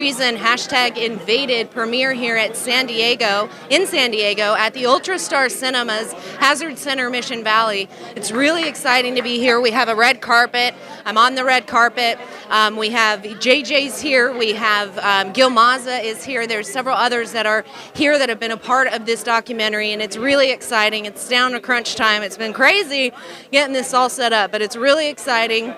Reason hashtag invaded premiere here at San Diego at the Ultrastar Cinemas, Hazard Center, Mission Valley. It's really exciting to be here. We have a red carpet. I'm on the red carpet. We have JJ's here. We have Gil Maza is here. There's several others that are here that have been a part of this documentary, and it's really exciting. It's down to crunch time. It's been crazy getting this all set up, but it's really exciting.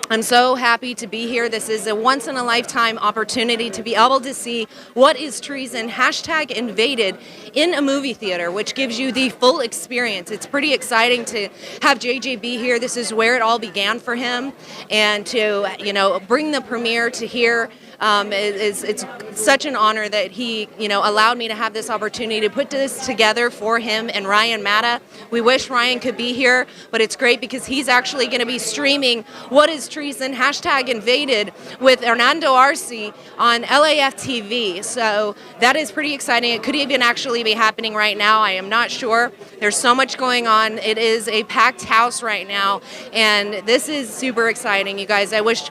I'm so happy to be here. This is a once-in-a-lifetime opportunity to be able to see what is treason, hashtag invaded, in a movie theater, which gives you the full experience. It's pretty exciting to have JJ be here. This is where it all began for him, and to bring the premiere to here. It's such an honor that he allowed me to have this opportunity to put this together for him and Ryan Matta. We wish Ryan could be here, but it's great because he's actually going to be streaming What is Treason, hashtag invaded, with Hernando Arce on LAF TV. So that is pretty exciting. It could even actually be happening right now. I am not sure. There's so much going on. It is a packed house right now, and this is super exciting, you guys. I wish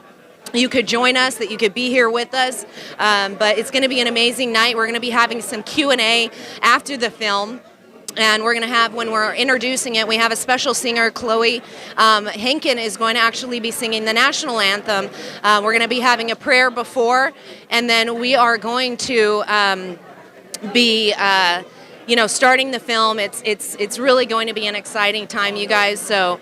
you could join us, that you could be here with us, but it's going to be an amazing night. We're going to be having some Q&A after the film, and we're going to have, when we're introducing it, we have a special singer, Chloe Henkin is going to actually be singing the national anthem. We're going to be having a prayer before, and then we are going to be starting the film. It's really going to be an exciting time, you guys, so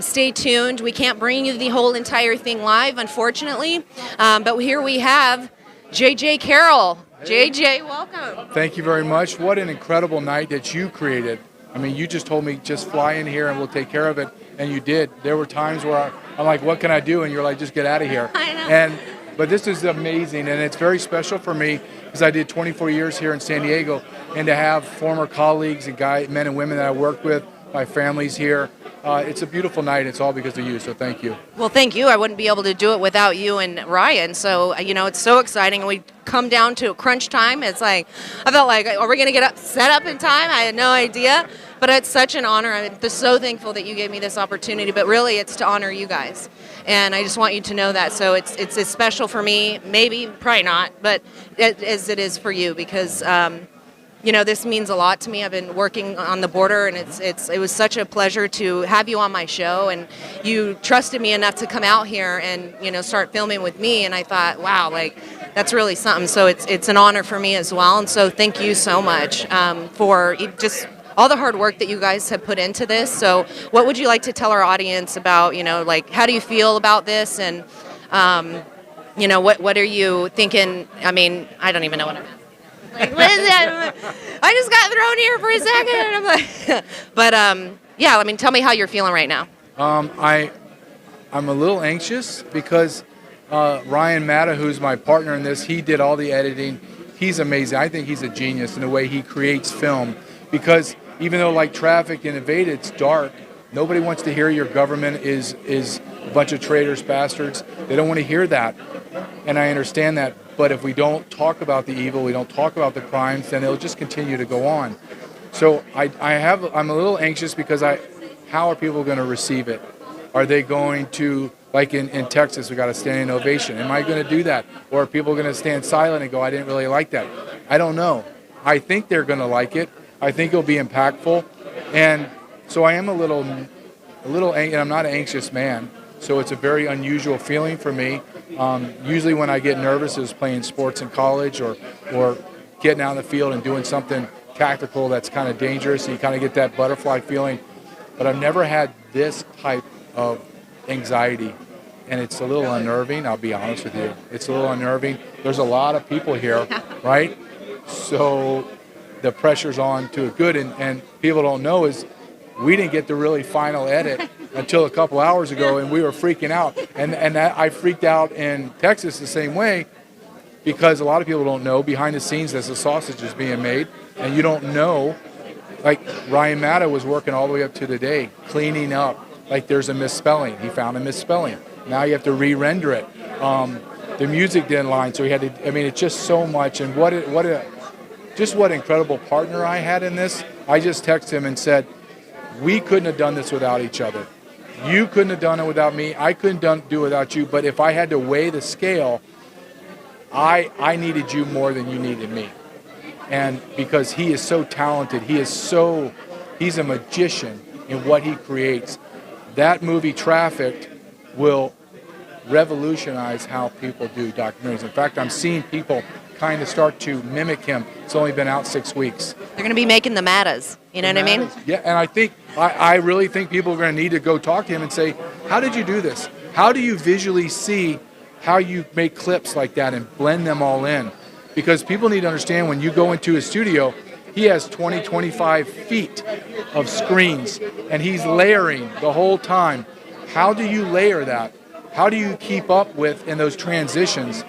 stay tuned. We can't bring you the whole entire thing live, unfortunately, but here we have JJ Carroll. JJ, welcome. Thank you very much. What an incredible night that you created. I mean, you just told me just fly in here and we'll take care of it, and you did. There were times where I'm like, what can I do? And you're like, just get out of here. I know. But this is amazing, and it's very special for me because I did 24 years here in San Diego, and to have former colleagues and men and women that I worked with, my family's here. It's a beautiful night. It's all because of you, so thank you. Well, thank you. I wouldn't be able to do it without you and Ryan, so, it's so exciting. We come down to crunch time. It's like, I felt like, are we going to get set up in time? I had no idea, but it's such an honor. I'm just so thankful that you gave me this opportunity, but really it's to honor you guys. And I just want you to know that. So it's as special for me, maybe, probably not, but as it is for you, because this means a lot to me. I've been working on the border, and it was such a pleasure to have you on my show, and you trusted me enough to come out here and start filming with me. And I thought, wow, that's really something. So it's an honor for me as well. And so thank you so much for just all the hard work that you guys have put into this. So what would you like to tell our audience about, how do you feel about this? And, what are you thinking? I mean, I don't even know what I'm asking. Like, what is that? I just got thrown here for a second. And I'm like, but, tell me how you're feeling right now. I'm a little anxious because Ryan Matta, who's my partner in this, he did all the editing. He's amazing. I think he's a genius in the way he creates film, because even though like Traffic and Invaded, it's dark, nobody wants to hear your government is a bunch of traitors, bastards. They don't want to hear that, and I understand that. But if we don't talk about the evil, we don't talk about the crimes, then it'll just continue to go on. So I'm a little anxious because how are people going to receive it? Are they going to, like in Texas, we got a standing ovation. Am I going to do that? Or are people going to stand silent and go, I didn't really like that? I don't know. I think they're going to like it. I think it'll be impactful. And so I am a little, and I'm not an anxious man. So it's a very unusual feeling for me. Usually when I get nervous is playing sports in college or getting out in the field and doing something tactical that's kind of dangerous. And you kind of get that butterfly feeling. But I've never had this type of anxiety. And it's a little unnerving, I'll be honest with you. It's a little unnerving. There's a lot of people here, right? So the pressure's on to a good, and people don't know is we didn't get the really final edit until a couple hours ago, and we were freaking out. And I freaked out in Texas the same way, because a lot of people don't know behind the scenes as the sausage is being made, and you don't know. Like Ryan Matta was working all the way up to the day, cleaning up. Like there's a misspelling. He found a misspelling. Now you have to re-render it. The music didn't line, so he had to. I mean, it's just so much. And what incredible partner I had in this. I just texted him and said, we couldn't have done this without each other. You couldn't have done it without me. I couldn't do it without you. But if I had to weigh the scale, I needed you more than you needed me. And because he is so talented, he's a magician in what he creates. That movie Trafficked will revolutionize how people do documentaries. In fact, I'm seeing people kind of start to mimic him. It's only been out 6 weeks. They're going to be making the Mattas. You know what I mean? Yeah, and I really think people are going to need to go talk to him and say, how did you do this? How do you visually see how you make clips like that and blend them all in? Because people need to understand when you go into his studio, he has 20, 25 feet of screens, and he's layering the whole time. How do you layer that? How do you keep up with in those transitions?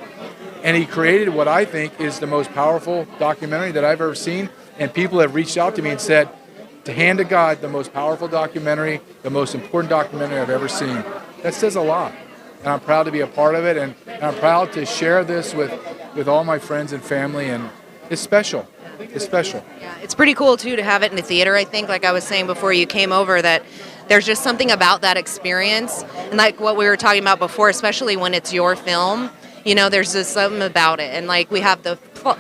And he created what I think is the most powerful documentary that I've ever seen. And people have reached out to me and said, to hand to God, the most powerful documentary, the most important documentary I've ever seen. That says a lot. And I'm proud to be a part of it. And I'm proud to share this with all my friends and family. And it's special. It's special. Yeah, it's pretty cool, too, to have it in the theater, I think. Like I was saying before you came over, that there's just something about that experience. And like what we were talking about before, especially when it's your film, you know, there's just something about it. And like we have the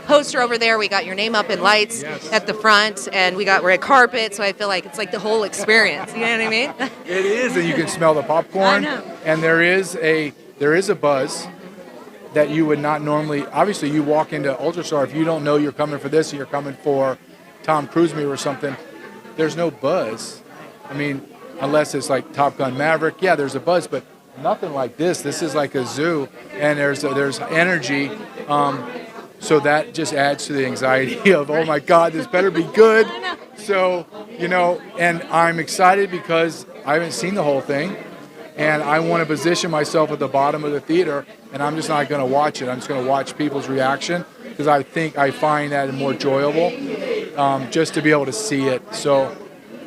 poster over there, we got your name up in lights at the front, and we got red carpet, so I feel like it's like the whole experience. You know what I mean? It is, and you can smell the popcorn. I know. And there is a buzz that you would not normally. Obviously, you walk into Ultrastar, if you don't know you're coming for this, or you're coming for Tom Cruise movie or something, there's no buzz. I mean, unless it's like Top Gun Maverick, yeah, there's a buzz, but nothing like this. This is like a zoo, and there's energy. So that just adds to the anxiety of, oh my God, this better be good. So, you know, and I'm excited because I haven't seen the whole thing, and I want to position myself at the bottom of the theater, and I'm just not going to watch it. I'm just going to watch people's reaction because I find that more enjoyable just to be able to see it. So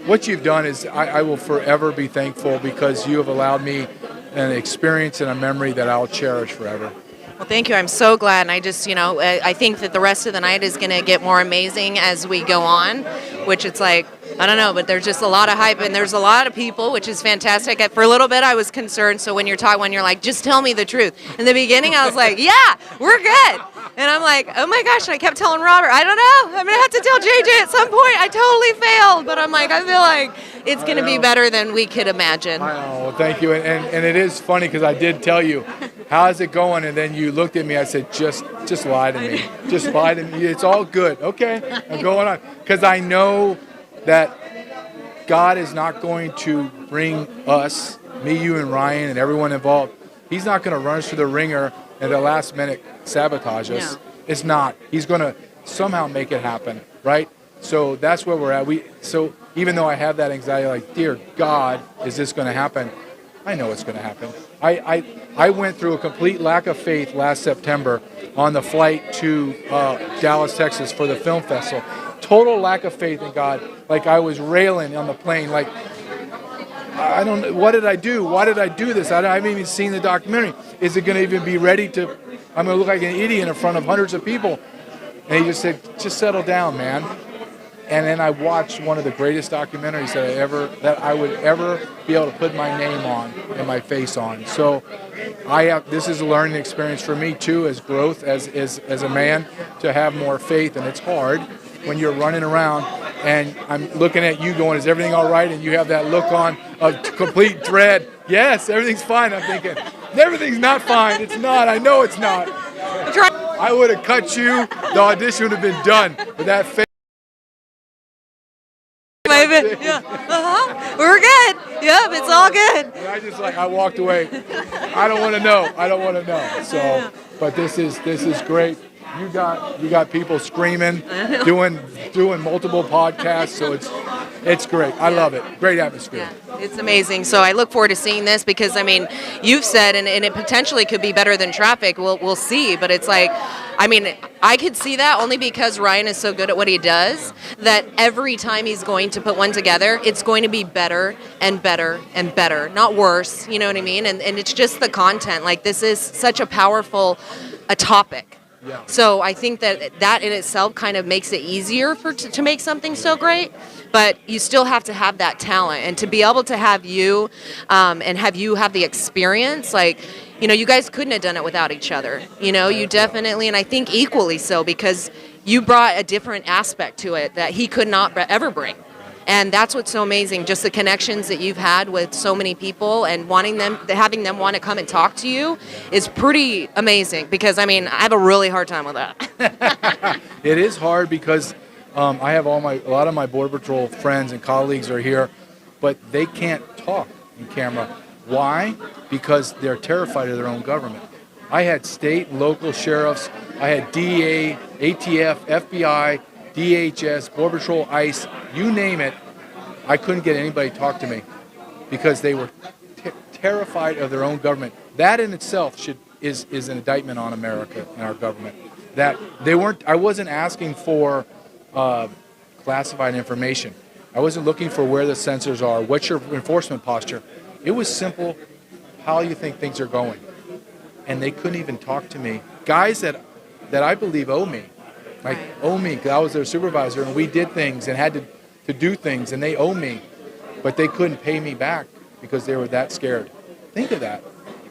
what you've done is I will forever be thankful because you have allowed me an experience and a memory that I'll cherish forever. Well, thank you. I'm so glad. And I just, you know, I think that the rest of the night is going to get more amazing as we go on, which it's like, I don't know, but there's just a lot of hype and there's a lot of people, which is fantastic. For a little bit, I was concerned. So when you're like, just tell me the truth. In the beginning, I was like, yeah, we're good. And I'm like, oh my gosh. And I kept telling Robert, I don't know. I'm going to have to tell JJ at some point. I totally failed. But I'm like, I feel like it's going to be better than we could imagine. I know. Well, thank you. And it is funny because I did tell you, how's it going? And then you looked at me. I said, just lie to me. Just lie to me. It's all good. Okay, I'm going on. Because I know that God is not going to bring us, me, you, and Ryan, and everyone involved. He's not going to run us through the ringer at the last minute sabotage us. No. It's not. He's going to somehow make it happen, right? So that's where we're at. So even though I have that anxiety, like, dear God, is this going to happen? I know it's going to happen. I went through a complete lack of faith last September on the flight to Dallas, Texas for the film festival. Total lack of faith in God. Like I was railing on the plane. Like, I don't know. What did I do? Why did I do this? I haven't even seen the documentary. Is it going to even be ready to? I'm going to look like an idiot in front of hundreds of people. And he just said, just settle down, man. And then I watched one of the greatest documentaries that I would ever be able to put my name on and my face on. So this is a learning experience for me too, as growth, as a man, to have more faith. And it's hard when you're running around and I'm looking at you going, is everything all right? And you have that look on of complete dread. Yes, everything's fine. I'm thinking, everything's not fine. It's not. I know it's not. I would have cut you. The audition would have been done with that face. Yeah. We're good. Yep, it's all good. And I walked away. I don't want to know. So, but this is great. You got people screaming, doing multiple podcasts. So it's great. I love it. Great atmosphere. Yeah, it's amazing. So I look forward to seeing this because, I mean, you've said, and it potentially could be better than Traffic. We'll see. But it's like, I mean, I could see that only because Ryan is so good at what he does that every time he's going to put one together, it's going to be better and better and better, not worse. You know what I mean? And it's just the content. Like, this is such a powerful topic. Yeah. So I think that in itself kind of makes it easier to make something so great, but you still have to have that talent and to be able to have you and have you have the experience. Like, you guys couldn't have done it without each other. You definitely, and I think equally so, because you brought a different aspect to it that he could not ever bring. And that's what's so amazing, just the connections that you've had with so many people and having them want to come and talk to you is pretty amazing, because, I mean, I have a really hard time with that. It is hard because I have a lot of my Border Patrol friends and colleagues are here, but they can't talk in camera. Why? Because they're terrified of their own government. I had state and local sheriffs, I had DEA, ATF, FBI, DHS, Border Patrol, ICE, you name it. I couldn't get anybody to talk to me because they were terrified of their own government. That in itself is an indictment on America and our government. That I wasn't asking for classified information. I wasn't looking for where the sensors are, what's your enforcement posture. It was simple, how you think things are going. And they couldn't even talk to me. Guys that I believe owe me. Owe me, because I was their supervisor and we did things and had to do things, and they owe me. But they couldn't pay me back because they were that scared. Think of that.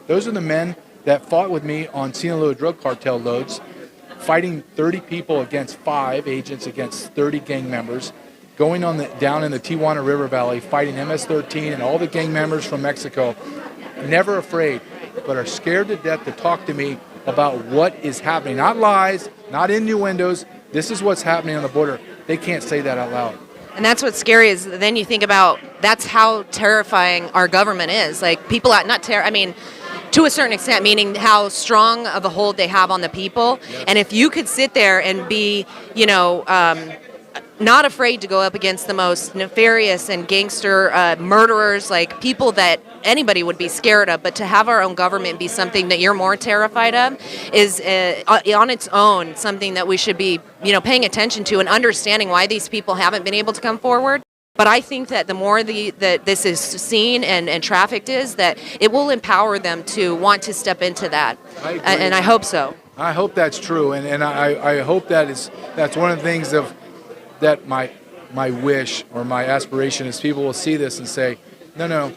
Those are the men that fought with me on Sinaloa drug cartel loads, fighting 30 people against 5 agents against 30 gang members, going down in the Tijuana River Valley, fighting MS-13 and all the gang members from Mexico, never afraid, but are scared to death to talk to me about what is happening. Not lies, not innuendos. This is what's happening on the border. They can't say that out loud. And that's what's scary, is then you think about that's how terrifying our government is. Like, people to a certain extent, meaning how strong of a hold they have on the people. Yes. And if you could sit there and be, not afraid to go up against the most nefarious and gangster murderers, like people that anybody would be scared of, but to have our own government be something that you're more terrified of is on its own something that we should be, paying attention to and understanding why these people haven't been able to come forward. But I think that the more that this is seen and trafficked that it will empower them to want to step into that. And I hope so. I hope that's true, and I hope that's one of the things that my wish or my aspiration is people will see this and say, no,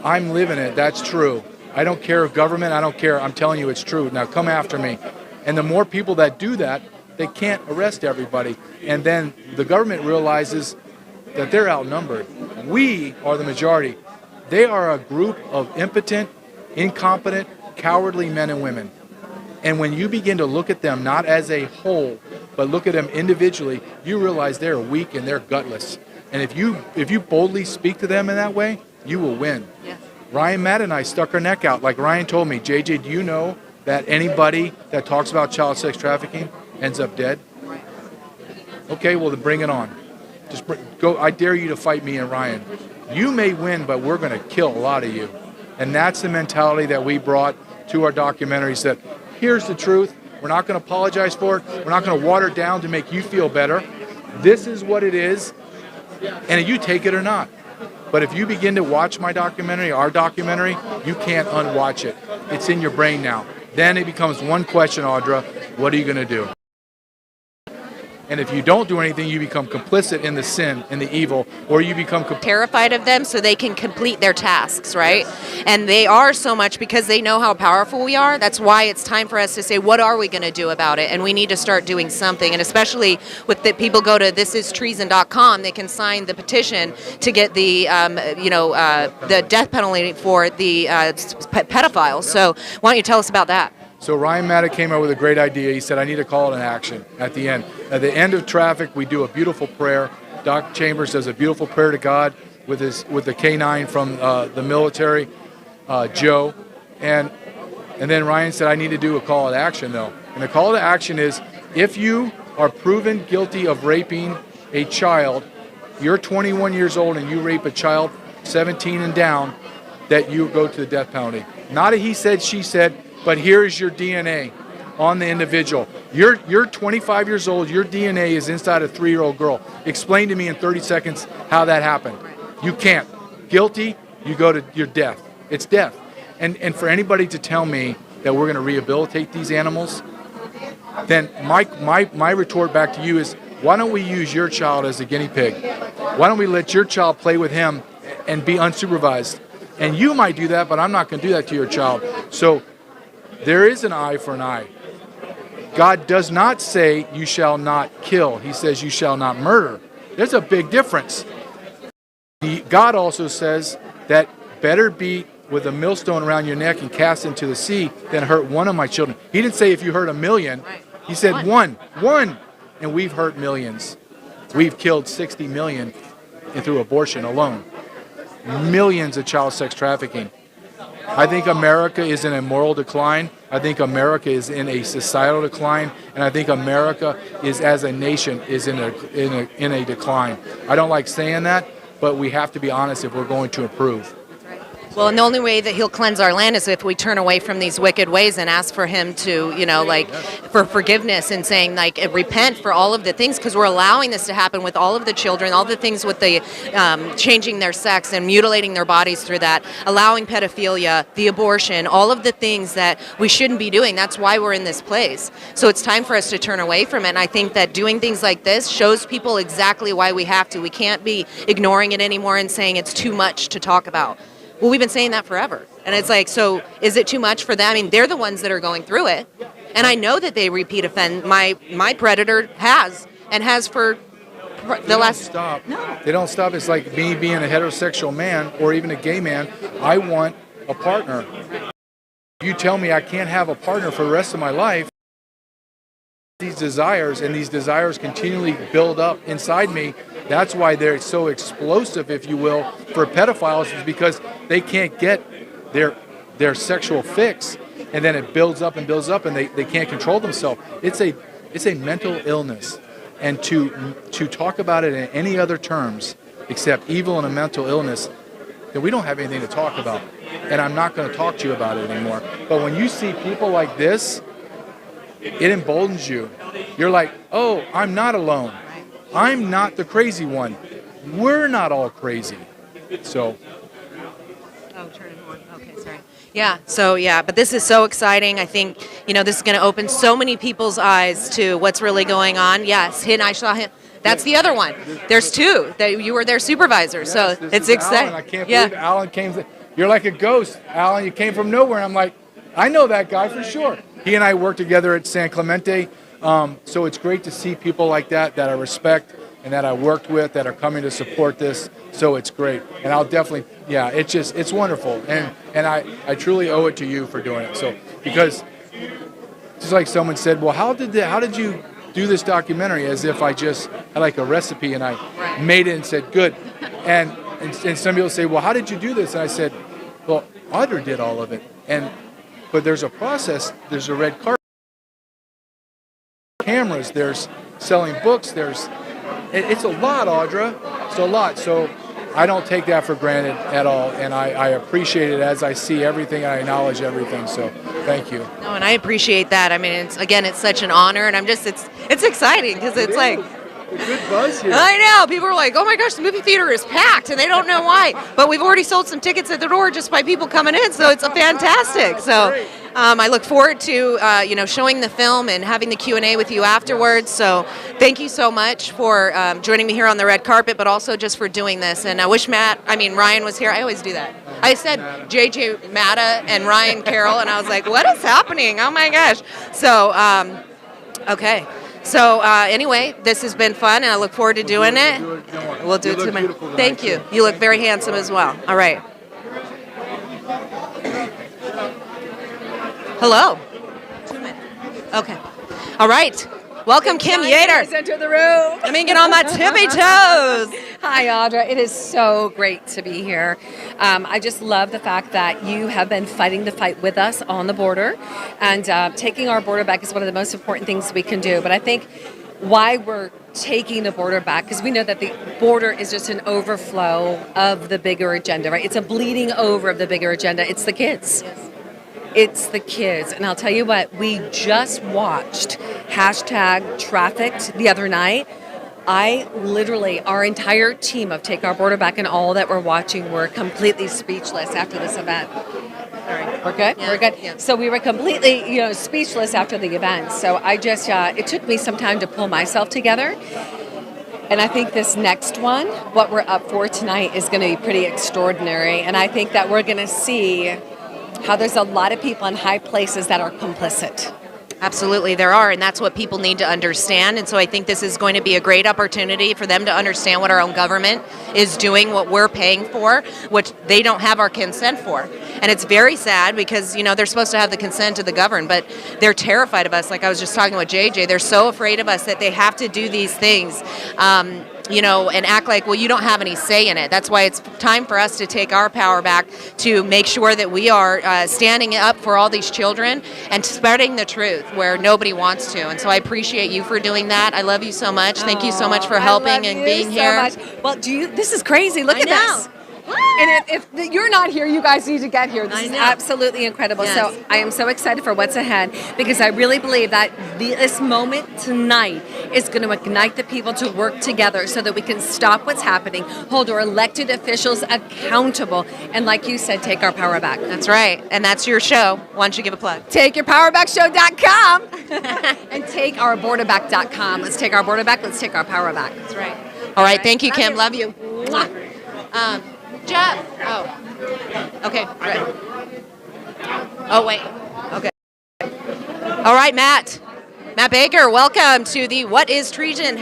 I'm living it. That's true. I don't care if government, I don't care. I'm telling you it's true. Now come after me. And the more people that do that, they can't arrest everybody. And then the government realizes that they're outnumbered. We are the majority. They are a group of impotent, incompetent, cowardly men and women. And when you begin to look at them not as a whole, but look at them individually, you realize they're weak and they're gutless. And if you boldly speak to them in that way, you will win. Yeah. Ryan, Matt, and I stuck our neck out. Like Ryan told me, JJ, do you know that anybody that talks about child sex trafficking ends up dead? Right. Okay, well then bring it on. Go. I dare you to fight me and Ryan. You may win, but we're going to kill a lot of you. And that's the mentality that we brought to our documentaries, that here's the truth. We're not going to apologize for it. We're not going to water it down to make you feel better. This is what it is, and you take it or not. But if you begin to watch my documentary, our documentary, you can't unwatch it. It's in your brain now. Then it becomes one question, Audra, what are you going to do? And if you don't do anything, you become complicit in the sin, in the evil, or you become terrified of them so they can complete their tasks, right? And they are so much because they know how powerful we are. That's why it's time for us to say, what are we going to do about it? And we need to start doing something. And especially with the people go to thisistreason.com, they can sign the petition to get the death penalty for the pedophiles. So why don't you tell us about that? So Ryan Maddock came up with a great idea. He said, I need to call it an action at the end. At the end of traffic, we do a beautiful prayer. Doc Chambers does a beautiful prayer to God with the K-9 from the military, Joe. And then Ryan said, I need to do a call to action, though. And the call to action is, if you are proven guilty of raping a child, you're 21 years old and you rape a child 17 and down, that you go to the death penalty. Not a he said, she said, but here is your DNA on the individual. You're 25 years old. Your DNA is inside a 3-year-old girl. Explain to me in 30 seconds how that happened. You can't. Guilty, you go to your death. It's death. And for anybody to tell me that we're going to rehabilitate these animals, then my retort back to you is, why don't we use your child as a guinea pig? Why don't we let your child play with him and be unsupervised? And you might do that, but I'm not going to do that to your child. So there is an eye for an eye. God does not say you shall not kill. He says you shall not murder. There's a big difference. God also says that better be with a millstone around your neck and cast into the sea than hurt one of my children. He didn't say if you hurt a million. He said one. And we've hurt millions. We've killed 60 million through abortion alone. Millions of child sex trafficking. I think America is in a moral decline. I think America is in a societal decline, and I think America is, as a nation, is in a decline. I don't like saying that, but we have to be honest if we're going to improve. Well, and the only way that he'll cleanse our land is if we turn away from these wicked ways and ask for him to, for forgiveness and saying, repent for all of the things, because we're allowing this to happen with all of the children, all the things with the changing their sex and mutilating their bodies through that, allowing pedophilia, the abortion, all of the things that we shouldn't be doing. That's why we're in this place. So it's time for us to turn away from it. And I think that doing things like this shows people exactly why we have to. We can't be ignoring it anymore and saying it's too much to talk about. Well, we've been saying that forever. And it's like, so is it too much for them? I mean, they're the ones that are going through it. And I know that they repeat offend. My predator has for the last... Stop. No. They don't stop. It's like me being a heterosexual man or even a gay man. I want a partner. You tell me I can't have a partner for the rest of my life. These desires, and these desires continually build up inside me. That's why they're so explosive, if you will, for pedophiles, is because they can't get their sexual fix, and then it builds up and builds up, and they can't control themselves. It's a mental illness, and to talk about it in any other terms except evil and a mental illness, then we don't have anything to talk about, and I'm not going to talk to you about it anymore. But when you see people like this, it emboldens you. You're like, oh, I'm not alone. I'm not the crazy one. We're not all crazy. So. Oh, turn it on. Okay, sorry. Yeah, so yeah, but this is so exciting. I think, this is going to open so many people's eyes to what's really going on. Yes, I saw him. That's the other one. There's two. You were their supervisor, yes, so it's exciting. I can't believe Alan came. You're like a ghost, Alan. You came from nowhere. And I'm like, I know that guy for sure. He and I worked together at San Clemente. So it's great to see people like that I respect and that I worked with that are coming to support this. So it's great. And I'll definitely, it's wonderful. And I truly owe it to you for doing it. So, because just like someone said, well, how did you do this documentary? As if I just had like a recipe and I made it and said, good. And some people say, well, how did you do this? And I said, well, Audra did all of it. But there's a process, there's a red carpet, cameras, there's selling books, it's a lot, Audra. It's a lot. So I don't take that for granted at all, and I appreciate it as I see everything and I acknowledge everything. So thank you. No, and I appreciate that. I mean, it's such an honor, and it's exciting because it's like. A good buzz here. I know. People are like, oh my gosh, the movie theater is packed, and they don't know why. But we've already sold some tickets at the door just by people coming in, so it's fantastic. So I look forward to showing the film and having the Q&A with you afterwards. So thank you so much for joining me here on the red carpet, but also just for doing this. And I wish Ryan was here. I always do that. I said JDATA and Ryan Carroll, and I was like, what is happening? Oh my gosh. So, okay. So anyway, this has been fun, and I look forward to doing it. We'll do it tonight. Thank you. You look very handsome as well. All right. Hello. Okay. All right. Welcome, Kim Yater. Enter the room. Let me get on my tippy toes. Hi, Audra. It is so great to be here. I just love the fact that you have been fighting the fight with us on the border, and taking our border back is one of the most important things we can do. But I think why we're taking the border back, because we know that the border is just an overflow of the bigger agenda, right? It's a bleeding over of the bigger agenda. It's the kids. Yes. It's the kids. And I'll tell you what, we just watched #Trafficked the other night. Our entire team of Take Our Border Back and all that we're watching were completely speechless after this event. All right, we're good? Yeah, we're good? yeah. So we were completely, speechless after the event. So I just, it took me some time to pull myself together. And I think this next one, what we're up for tonight, is going to be pretty extraordinary. And I think that we're going to see how there's a lot of people in high places that are complicit. Absolutely, there are, and that's what people need to understand. And so I think this is going to be a great opportunity for them to understand what our own government is doing, what we're paying for, which they don't have our consent for. And it's very sad because, they're supposed to have the consent of the governed, but they're terrified of us. Like I was just talking with JJ, they're so afraid of us that they have to do these things. And act like, well, you don't have any say in it. That's why it's time for us to take our power back to make sure that we are standing up for all these children and spreading the truth where nobody wants to. And so I appreciate you for doing that. I love you so much. Thank you so much for helping and being here. Much. Well, this is crazy. Look at this. And if you're not here, you guys need to get here. This is absolutely incredible. Yes. So I am so excited for what's ahead because I really believe that this moment tonight is going to ignite the people to work together so that we can stop what's happening, hold our elected officials accountable, and like you said, take our power back. That's right. And that's your show. Why don't you give a plug? TakeYourPowerBackShow.com and TakeOurBorderBack.com. Let's take our border back. Let's take our power back. That's right. All right. Thank you, Kim. Love you. Mwah. Jeff. Oh. Okay. Right. Oh, wait. Okay. All right, Matt. Matt Baker, welcome to the What is Treason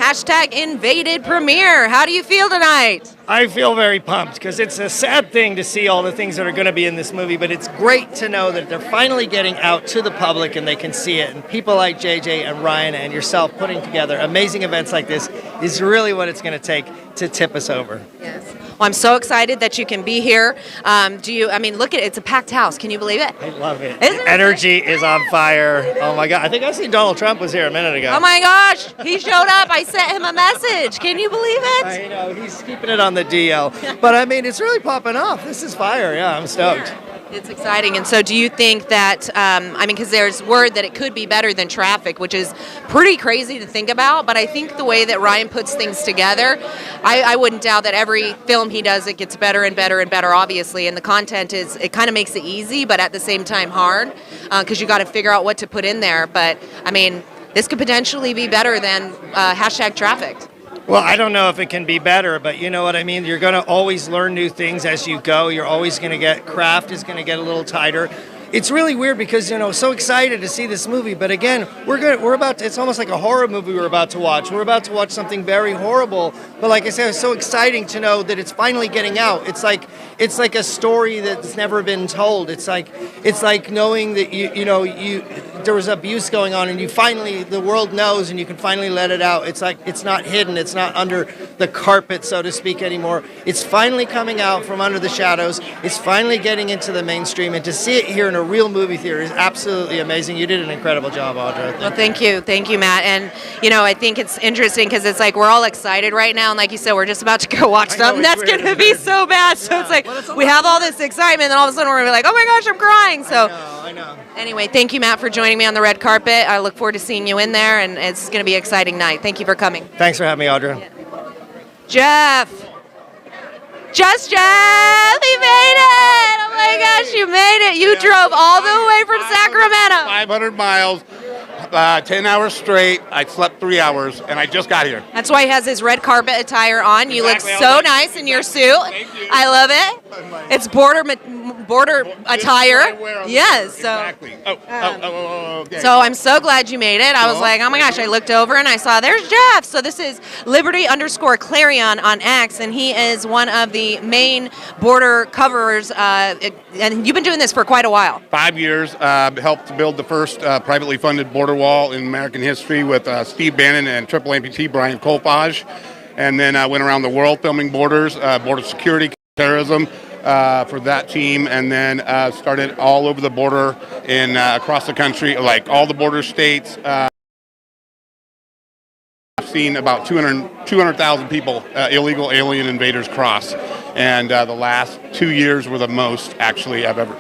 #invaded premiere. How do you feel tonight? I feel very pumped because it's a sad thing to see all the things that are going to be in this movie, but it's great to know that they're finally getting out to the public and they can see it. And people like JJ and Ryan and yourself putting together amazing events like this is really what it's going to take to tip us over. Yes. Well, I'm so excited that you can be here. Look at it. It's a packed house. Can you believe it? I love it. The energy is on fire. Oh, my God. I think I seen Donald Trump was here a minute ago. Oh, my gosh. He showed up. I sent him a message. Can you believe it? I know. He's keeping it on the DL. But, it's really popping off. This is fire. Yeah, I'm stoked. Yeah. It's exciting. And so do you think that, because there's word that it could be better than Traffic, which is pretty crazy to think about, but I think the way that Ryan puts things together, I wouldn't doubt that every film he does, it gets better and better and better, obviously, and the content it kind of makes it easy, but at the same time hard, because you got to figure out what to put in there. But, this could potentially be better than #Trafficked. Well, I don't know if it can be better, but you know what I mean? You're going to always learn new things as you go. You're always going to craft is going to get a little tighter. It's really weird because, so excited to see this movie. But again, it's almost like a horror movie we're about to watch. We're about to watch something very horrible. But like I said, it's so exciting to know that it's finally getting out. It's like a story that's never been told. It's like knowing that there was abuse going on and the world knows and you can finally let it out. It's like, it's not hidden. It's not under the carpet, so to speak, anymore. It's finally coming out from under the shadows. It's finally getting into the mainstream, and to see it here in a real movie theater is absolutely amazing. You did an incredible job, Audra. Well, thank you, Matt. And I think it's interesting because it's like we're all excited right now, and like you said, we're just about to go watch something that's going to be so bad. So it's like we have all this excitement, and all of a sudden we're going to be like, oh my gosh, I'm crying. So I know. Anyway, thank you, Matt, for joining me on the red carpet. I look forward to seeing you in there, and it's going to be an exciting night. Thank you for coming. Thanks for having me, Audra. Yeah. Jeff. Just Jeff, he made it! Oh my gosh, you made it! You drove all the way from Sacramento. 500 miles, 10 hours straight. I slept 3 hours, and I just got here. That's why he has his red carpet attire on. You Exactly. look so nice in your suit. Thank you. I love it. It's border attire. Yes. So. Exactly. Okay. So I'm so glad you made it. I was like, oh my gosh, I looked over and I saw there's Jeff. So this is Liberty_Clarion on X, and he is one of the main border coverers. And you've been doing this for quite a while. 5 years, helped build the first privately funded border wall in American history with Steve Bannon and triple amputee Brian Kolfage. And then I went around the world filming borders, border security, terrorism, for that team, and then started all over the border in across the country, like all the border states. I've seen about 200,000 people, illegal alien invaders cross, and the last 2 years were the most actually I've ever.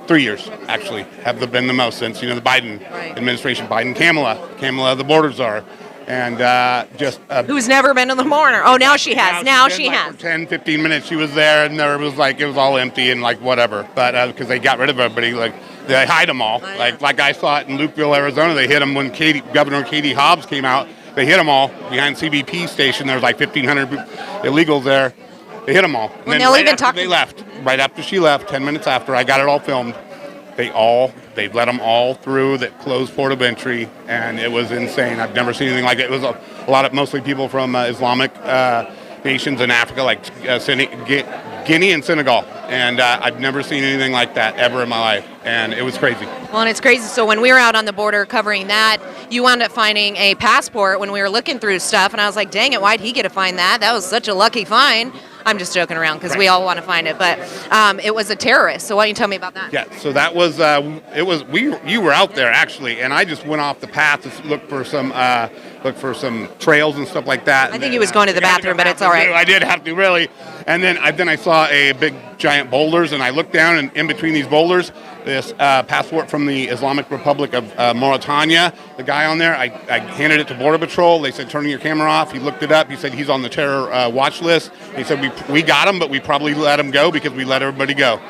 3 years actually have been the most since the Biden administration. Kamala, the border czar. And just who's never been to the border. Oh, now she has. Now she has. For 10, 15 minutes she was there, and there was it was all empty and whatever. But because they got rid of everybody, they hide them all. Like I saw it in Lukeville, Arizona. They hit them when Governor Katie Hobbs came out. They hit them all behind CBP station. There was 1,500 illegals there. They hit them all. Well, they'll even talk. They left right after she left. 10 minutes after, I got it all filmed. They let them all through that closed port of entry, and it was insane. I've never seen anything like it. It was a lot of mostly people from Islamic nations in Africa, like Guinea and Senegal, and I've never seen anything like that ever in my life, and it was crazy. Well, and it's crazy. So when we were out on the border covering that, you wound up finding a passport when we were looking through stuff, and I was like, dang it, why'd he get to find that? That was such a lucky find. I'm just joking around because we all want to find it, but it was a terrorist. So why don't you tell me about that? Yeah, so that was you were out there actually, and I just went off the path to look for some trails and stuff like that. I think he was going to the bathroom, but it's all right. I did have to really, and then I saw a big giant boulders, and I looked down, and in between these boulders, this passport from the Islamic Republic of Mauritania. The guy on there, I handed it to Border Patrol. They said, turn your camera off. He looked it up. He said he's on the terror watch list. He said, we got him, but we probably let him go because we let everybody go.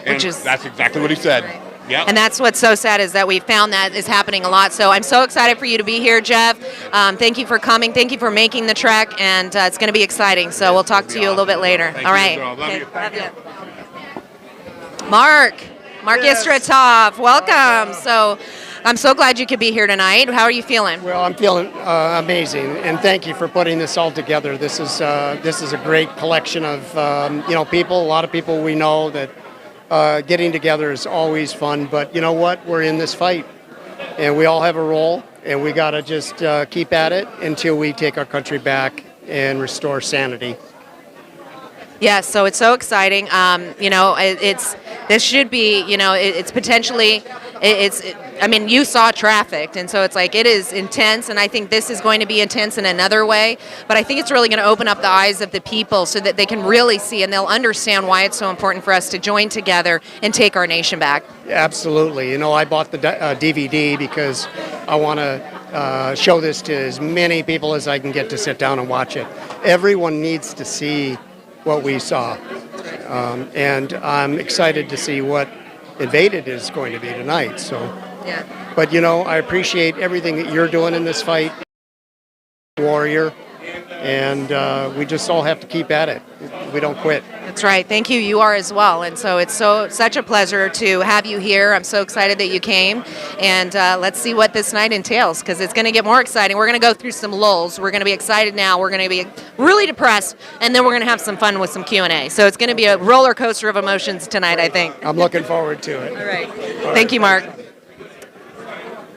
And that's exactly what he said. Right. Yep. And that's what's so sad is that we found that is happening a lot. So I'm so excited for you to be here, Jeff. Thank you for coming. Thank you for making the trek, and it's going to be exciting. So we'll talk to you a little bit later. Thank all you, right. girl. Love you. Love you. Mark Istratov, welcome. So I'm so glad you could be here tonight. How are you feeling? Well, I'm feeling amazing, and thank you for putting this all together. This is a great collection of people. A lot of people we know that getting together is always fun. But you know what? We're in this fight, and we all have a role, and we got to just keep at it until we take our country back and restore sanity. Yes, so it's so exciting. This should be, it's potentially, I mean, you saw trafficked, and so it's like it is intense, and I think this is going to be intense in another way, but I think it's really going to open up the eyes of the people so that they can really see and they'll understand why it's so important for us to join together and take our nation back. Absolutely. I bought the DVD because I want to show this to as many people as I can get to sit down and watch it. Everyone needs to see what we saw. And I'm excited to see what Invaded is going to be tonight. So, Yeah. But I appreciate everything that you're doing in this fight, warrior, and we just all have to keep at it. We don't quit. That's right. Thank you. You are as well. And so it's such a pleasure to have you here. I'm so excited that you came. And let's see what this night entails, because it's going to get more exciting. We're going to go through some lulls. We're going to be excited now. We're going to be really depressed. And then we're going to have some fun with some Q&A. So it's going to be a roller coaster of emotions tonight, I think. I'm looking forward to it. All right. Thank you, Mark.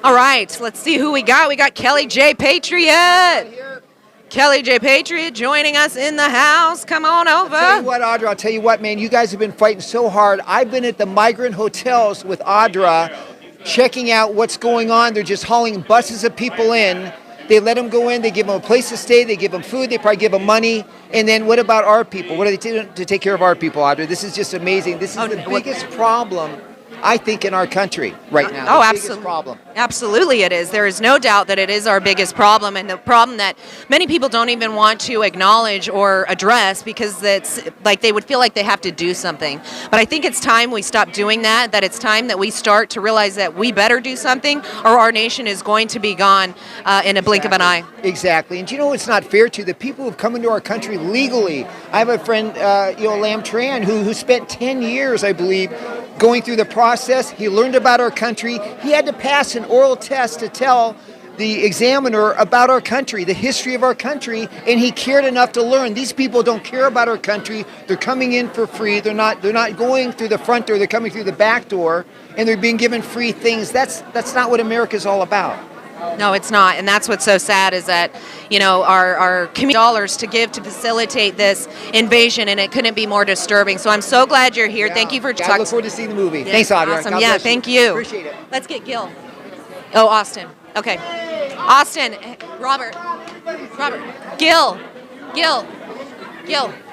All right. Let's see who we got. We got Kelly J. Patriot. Kelly J. Patriot joining us in the house. Come on over. I'll tell you what, man, you guys have been fighting so hard. I've been at the migrant hotels with Audra checking out what's going on. They're just hauling buses of people in. They let them go in. They give them a place to stay. They give them food. They probably give them money. And then what about our people? What are they doing to take care of our people, Audra? This is just amazing. This is the biggest problem, I think, in our country right now. Absolutely. Problem. Absolutely it is. There is no doubt that it is our biggest problem, and the problem that many people don't even want to acknowledge or address because it's like they would feel like they have to do something. But I think it's time we stop doing that it's time that we start to realize that we better do something or our nation is going to be gone in a blink of an eye. Exactly. And it's not fair to the people who've come into our country legally. I have a friend, Lam Tran, who spent 10 years, I believe, going through the process. He learned about our country. He had to pass an oral test to tell the examiner about our country, the history of our country, and he cared enough to learn. These people don't care about our country. They're coming in for free. They're not going through the front door. They're coming through the back door, and they're being given free things. That's not what America's all about. No, it's not, and that's what's so sad is that our community dollars to give to facilitate this invasion, and it couldn't be more disturbing. So I'm so glad you're here. Yeah. Thank you for I talking. look forward to seeing the movie. Yeah, Thanks, Audra. awesome. God Yeah, bless thank you. Appreciate it. Let's get Gil. Oh, Austin. Okay. Austin. Robert. Gil.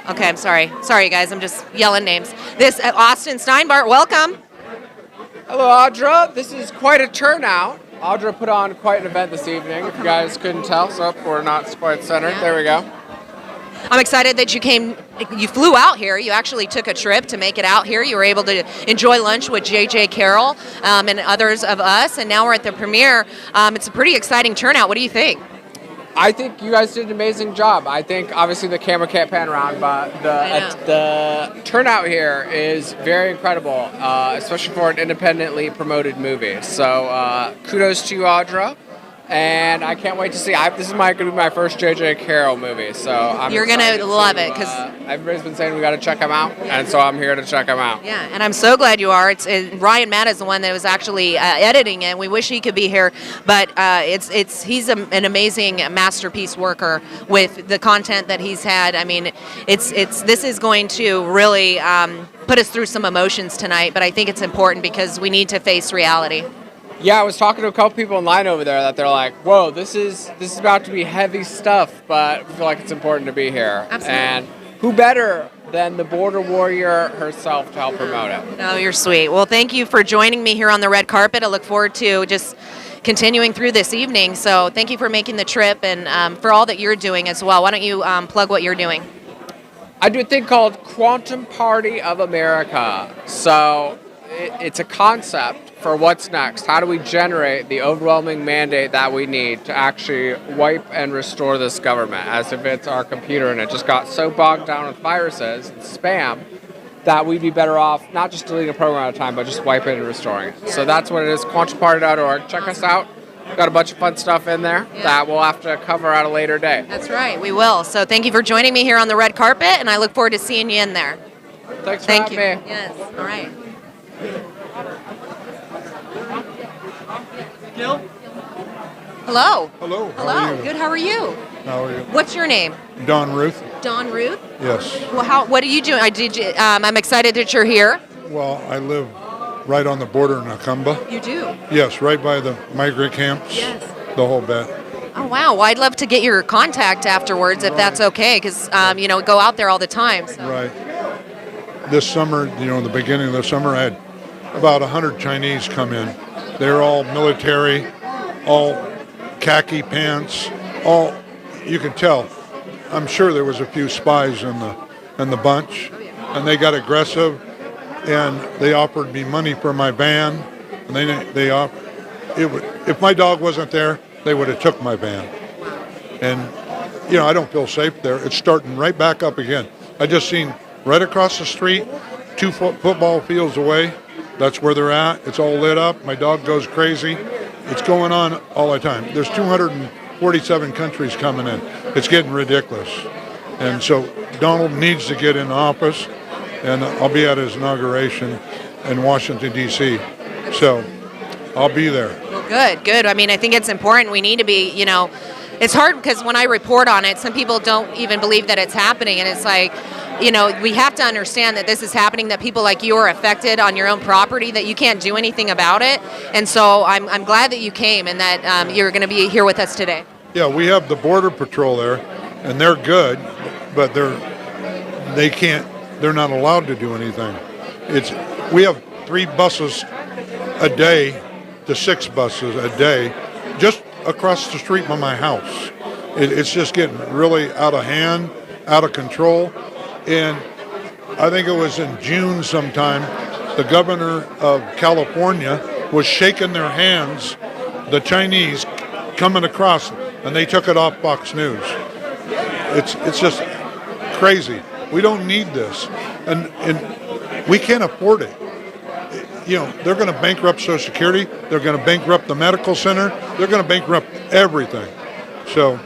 Okay, I'm sorry. Sorry, guys. I'm just yelling names. This Austin Steinbart. Welcome. Hello, Audra. This is quite a turnout. Audra put on quite an event this evening, if you guys couldn't tell. So we're not quite centered. Yeah. There we go. I'm excited that you flew out here. You actually took a trip to make it out here. You were able to enjoy lunch with J.J. Carroll and others of us, and now we're at the premiere. It's a pretty exciting turnout. What do you think? I think you guys did an amazing job. I think obviously the camera can't pan around, but the turnout here is very incredible, especially for an independently promoted movie. So kudos to you, Audra. And I can't wait to see. This is going to be my first J.J. Carroll movie, so You're going to love it because everybody's been saying we got to check him out, and so I'm here to check him out. Yeah, and I'm so glad you are. Ryan Matt is the one that was actually editing it. We wish he could be here, but he's an amazing masterpiece worker with the content that he's had. I mean, this is going to really put us through some emotions tonight, but I think it's important because we need to face reality. Yeah, I was talking to a couple people in line over there that they're like, "Whoa, this is about to be heavy stuff," but I feel like it's important to be here. Absolutely. And who better than the border warrior herself to help promote it? Oh, you're sweet. Well, thank you for joining me here on the red carpet. I look forward to just continuing through this evening. So thank you for making the trip and for all that you're doing as well. Why don't you plug what you're doing? I do a thing called Quantum Party of America. So it's a concept for what's next. How do we generate the overwhelming mandate that we need to actually wipe and restore this government, as if it's our computer and it just got so bogged down with viruses and spam that we'd be better off not just deleting a program at a time, but just wiping and restoring it. So that's what it is, quantumparty.org. Check us out. Got a bunch of fun stuff in there that we'll have to cover at a later day. That's right, we will. So thank you for joining me here on the red carpet, and I look forward to seeing you in there. Thanks for having me. Yes, all right. Hello. Hello. Hello. Good. How are you? How are you? What's your name? Don Ruth. Don Ruth. Yes. Well, what are you doing? I'm excited that you're here. Well, I live right on the border in Acumba. You do? Yes, right by the migrant camps. Yes. The whole bit. Oh wow. Well, I'd love to get your contact afterwards if that's okay, because go out there all the time. So. Right. This summer, the beginning of the summer, I had about 100 Chinese come in. They're all military, all khaki pants, all, you could tell. I'm sure there was a few spies in the bunch, and they got aggressive, and they offered me money for my van, and if my dog wasn't there, they would have took my van. And I don't feel safe there. It's starting right back up again. I just seen right across the street, 2 football fields away. That's where they're at. It's all lit up. My dog goes crazy. It's going on all the time. There's 247 countries coming in. It's getting ridiculous. And so Donald needs to get in office, and I'll be at his inauguration in Washington, D.C. So I'll be there. Well, good. I mean, I think it's important. We need to be, it's hard because when I report on it, some people don't even believe that it's happening. And it's like, we have to understand that this is happening, that people like you are affected on your own property, that you can't do anything about it. And so I'm glad that you came and that you're going to be here with us today. Yeah, we have the Border Patrol there, and they're good, but they're not allowed to do anything. We have 3 buses a day to 6 buses a day just across the street from my house. It's just getting really out of hand, out of control. And I think it was in June sometime, the governor of California was shaking their hands, the Chinese coming across, and they took it off Fox News. It's just crazy. We don't need this. And we can't afford it. They're going to bankrupt Social Security. They're going to bankrupt the medical center. They're going to bankrupt everything. So.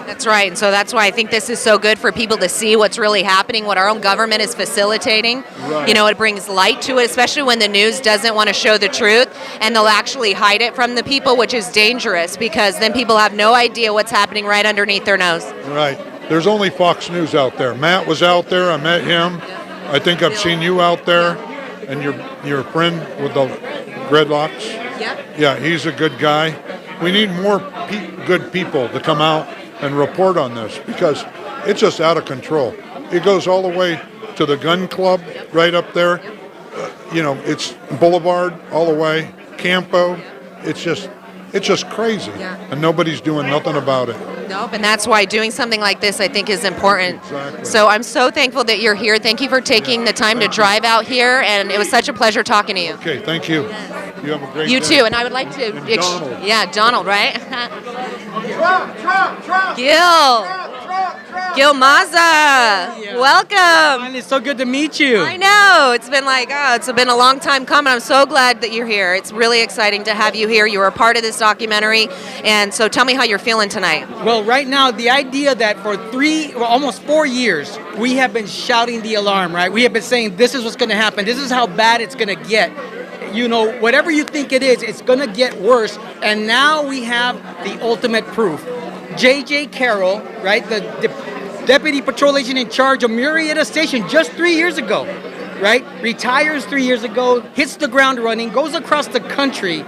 That's right. And so that's why I think this is so good for people to see what's really happening, what our own government is facilitating. Right. It brings light to it, especially when the news doesn't want to show the truth, and they'll actually hide it from the people, which is dangerous because then people have no idea what's happening right underneath their nose. Right. There's only Fox News out there. Matt was out there. I met him. I think I've seen you out there, and your friend with the dreadlocks. Yep. Yeah, he's a good guy. We need more good people to come out and report on this because it's just out of control. It goes all the way to the gun club right up there. It's Boulevard all the way, Campo. It's just crazy, and nobody's doing nothing about it. Nope, and that's why doing something like this, I think, is important. Exactly. So I'm so thankful that you're here. Thank you for taking the time to drive out here, and it was such a pleasure talking to you. Okay, thank you. You have a great day. You too, and I would like to... And Donald. Yeah, Donald, right? Gil Maza, welcome. And it's so good to meet you. I know. It's been it's been a long time coming. I'm so glad that you're here. It's really exciting to have you here. You were a part of this documentary. And so tell me how you're feeling tonight. Well, right now, the idea that for almost 4 years, we have been shouting the alarm, right? We have been saying this is what's going to happen. This is how bad it's going to get. You know, whatever you think it is, it's going to get worse. And now we have the ultimate proof. J.J. Carroll, right, the Deputy Patrol Agent in charge of Murrieta Station just 3 years ago, right? Retires 3 years ago, hits the ground running, goes across the country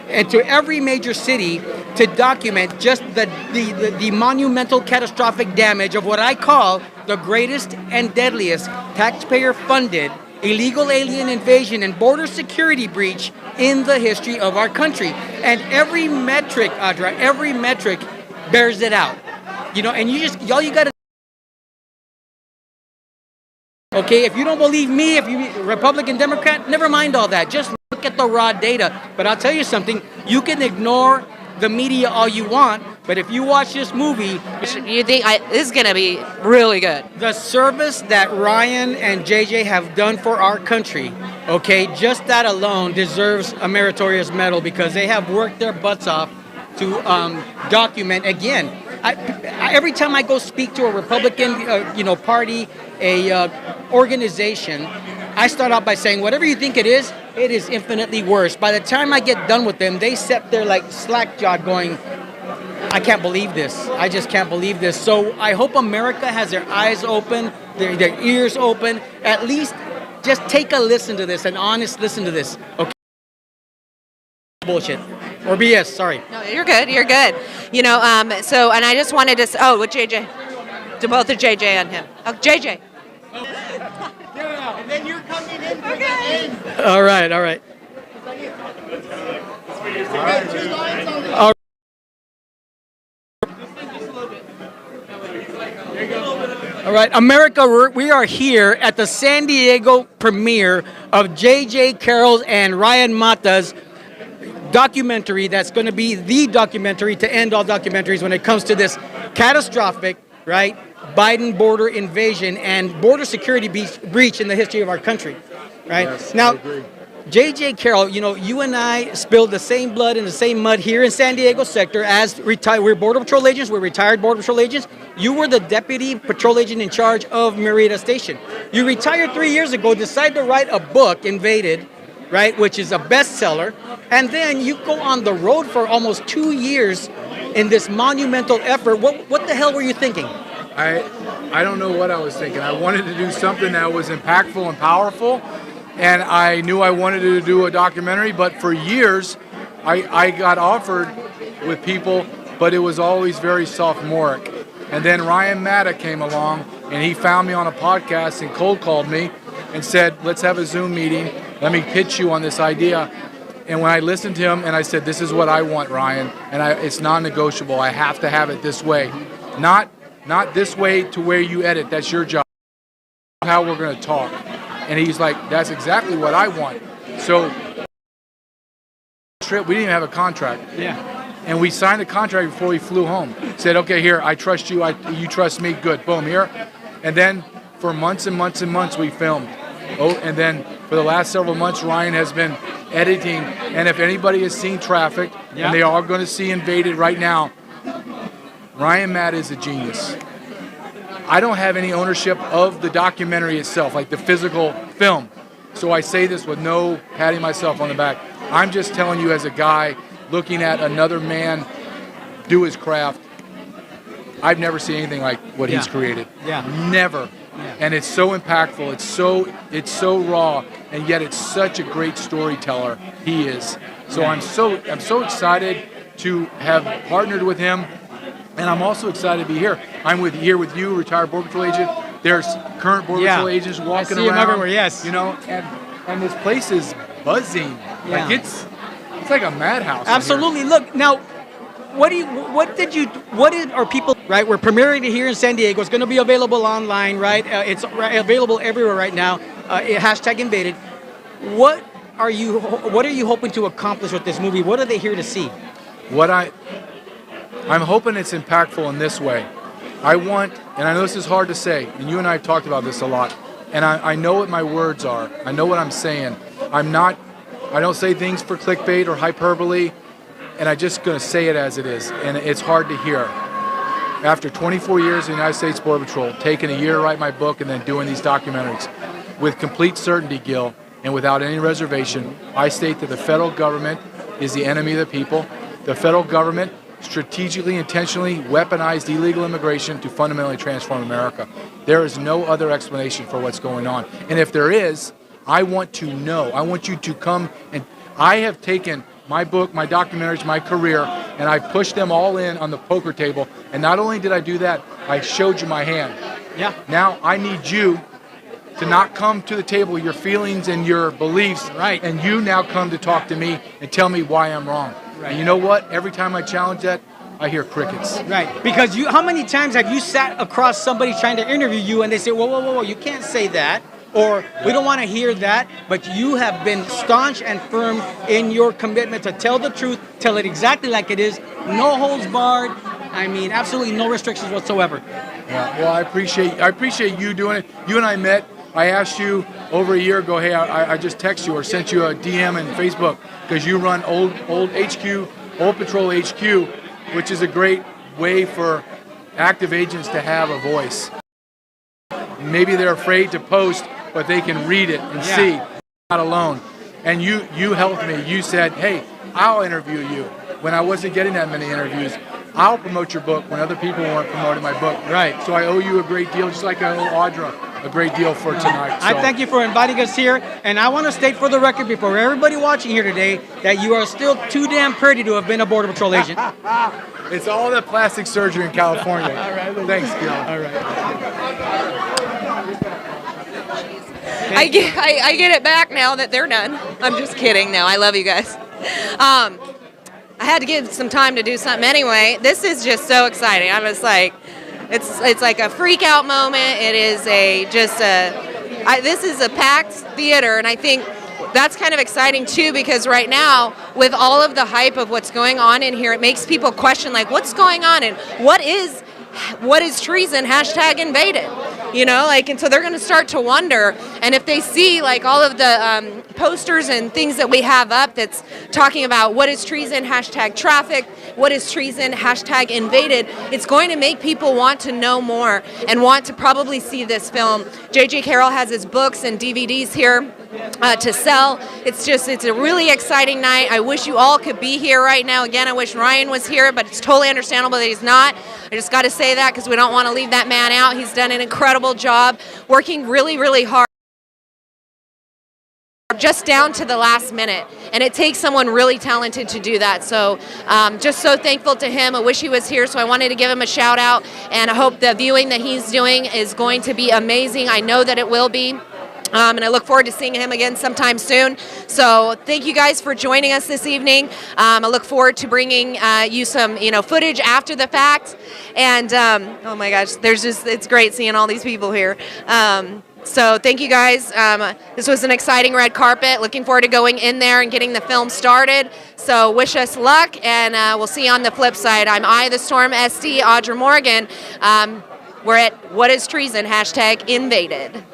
and to every major city to document just the monumental catastrophic damage of what I call the greatest and deadliest taxpayer-funded illegal alien invasion and border security breach in the history of our country. And every metric, Audra, every metric bears it out. You know, and all you got to. Okay, if you don't believe me, if you Republican, Democrat, never mind all that. Just look at the raw data. But I'll tell you something, you can ignore the media all you want, but if you watch this movie, you think this is going to be really good. The service that Ryan and JJ have done for our country, okay, just that alone deserves a meritorious medal because they have worked their butts off to document again. Every time I go speak to a Republican, party, a organization, I start out by saying, whatever you think it is infinitely worse. By the time I get done with them, they sit there like slack-jawed going, I can't believe this. I just can't believe this. So I hope America has their eyes open, their ears open. At least just take a listen to this, an honest listen to this. Okay. Bullshit. Or BS, sorry. No, you're good. You're good. You know, and I just wanted to, with JJ, to both of JJ and him. Oh, JJ. And then you're coming in for the end. All right. All right. All right, America, we are here at the San Diego premiere of J.J. Carroll's and Ryan Mata's documentary that's going to be the documentary to end all documentaries when it comes to this catastrophic, right, Biden border invasion and border security breach in the history of our country, right? Yes, now, I agree. J.J. Carroll, you know, you and I spilled the same blood in the same mud here in San Diego sector as retired. We're Border Patrol agents. We're retired Border Patrol agents. You were the Deputy Patrol Agent in charge of Murrieta Station. You retired 3 years ago, decided to write a book, Invaded, right, which is a bestseller, and then you go on the road for almost 2 years in this monumental effort. What the hell were you thinking? I don't know what I was thinking. I wanted to do something that was impactful and powerful, and I knew I wanted to do a documentary, but for years I got offered with people, but it was always very sophomoric. And then Ryan Mata came along, and he found me on a podcast and cold called me and said, let's have a Zoom meeting. Let me pitch you on this idea. And when I listened to him and I said, this is what I want, Ryan, and it's non-negotiable. I have to have it this way. Not this way to where you edit. That's your job. How we're going to talk. And he's like, that's exactly what I want. So we didn't even have a contract. Yeah. And we signed the contract before we flew home. Said, okay, here, I trust you. You trust me. Good. Boom, here. And then for months and months and months, we filmed. Oh, and then for the last several months, Ryan has been editing. And if anybody has seen Traffic, and they are going to see Invaded right now, Ryan Matt is a genius. I don't have any ownership of the documentary itself, like the physical film. So I say this with no patting myself on the back. I'm just telling you as a guy looking at another man do his craft. I've never seen anything like what he's created. Yeah. Never. Yeah. And it's so impactful. It's so raw, and yet it's such a great storyteller. He is. So I'm so excited to have partnered with him, and I'm also excited to be here. I'm here with you, retired Border Patrol agent. There's current Border Patrol agents walking I see around. them everywhere. Yes. You know, and this place is buzzing. Yeah. Like it's like a madhouse. Absolutely. Look, now, what are people, right? We're premiering it here in San Diego. It's going to be available online, right? It's available everywhere right now. Hashtag Invaded. What are you hoping to accomplish with this movie? What are they here to see? I'm hoping it's impactful in this way. I want, and I know this is hard to say, and you and I have talked about this a lot, and I know what my words are. I know what I'm saying. I don't say things for clickbait or hyperbole, and I'm just going to say it as it is, and it's hard to hear. After 24 years in the United States Border Patrol, taking a year to write my book and then doing these documentaries, with complete certainty, Gil, and without any reservation, I state that the federal government is the enemy of the people. The federal government strategically, intentionally weaponized illegal immigration to fundamentally transform America. There is no other explanation for what's going on. And if there is, I want to know. I want you to come, and I have taken my book, my documentaries, my career, and I pushed them all in on the poker table. And not only did I do that, I showed you my hand. Yeah. Now I need you to not come to the table with your feelings and your beliefs, right? And you now come to talk to me and tell me why I'm wrong. Right. And you know what? Every time I challenge that, I hear crickets. Right, because how many times have you sat across somebody trying to interview you and they say, whoa, you can't say that, or we don't want to hear that, but you have been staunch and firm in your commitment to tell the truth, tell it exactly like it is, no holds barred, I mean, absolutely no restrictions whatsoever. Yeah, well, I appreciate you doing it. You and I met. I asked you over a year ago, hey, I just text you or sent you a DM on Facebook because you run old HQ, Old Patrol HQ, which is a great way for active agents to have a voice. Maybe they're afraid to post, but they can read it and see, not alone. And you helped me. You said, hey, I'll interview you. When I wasn't getting that many interviews, I'll promote your book when other people weren't promoting my book. Right. So I owe you a great deal, just like I owe Audra a great deal for tonight. So. I thank you for inviting us here, and I want to state for the record before everybody watching here today that you are still too damn pretty to have been a Border Patrol agent. It's all the plastic surgery in California. All right. Thanks, Gil. All right. I get it back now that they're done. I'm just kidding. No, I love you guys. I had to give some time to do something anyway. This is just so exciting. I was like, it's like a freak out moment. It is this is a packed theater, and I think that's kind of exciting too, because right now, with all of the hype of what's going on in here, it makes people question like, what's going on and what is treason #invaded, you know, like, and so they're going to start to wonder. And if they see like all of the posters and things that we have up that's talking about what is treason #traffic, what is treason #invaded, it's going to make people want to know more and want to probably see this film. J.J. Carroll has his books and DVDs here to sell. It's a really exciting night. I wish you all could be here right now. Again, I wish Ryan was here, but it's totally understandable that he's not. I just got to say that because we don't want to leave that man out. He's done an incredible job working really, really hard, just down to the last minute, and it takes someone really talented to do that. So just so thankful to him. I wish he was here, so I wanted to give him a shout out, and I hope the viewing that he's doing is going to be amazing. I know that it will be. And I look forward to seeing him again sometime soon. So thank you guys for joining us this evening. I look forward to bringing you some, footage after the fact. And oh my gosh, it's great seeing all these people here. So thank you guys. This was an exciting red carpet. Looking forward to going in there and getting the film started. So wish us luck, and we'll see you on the flip side. I'm the Storm SD, Audra Morgan. We're at What is Treason #invaded.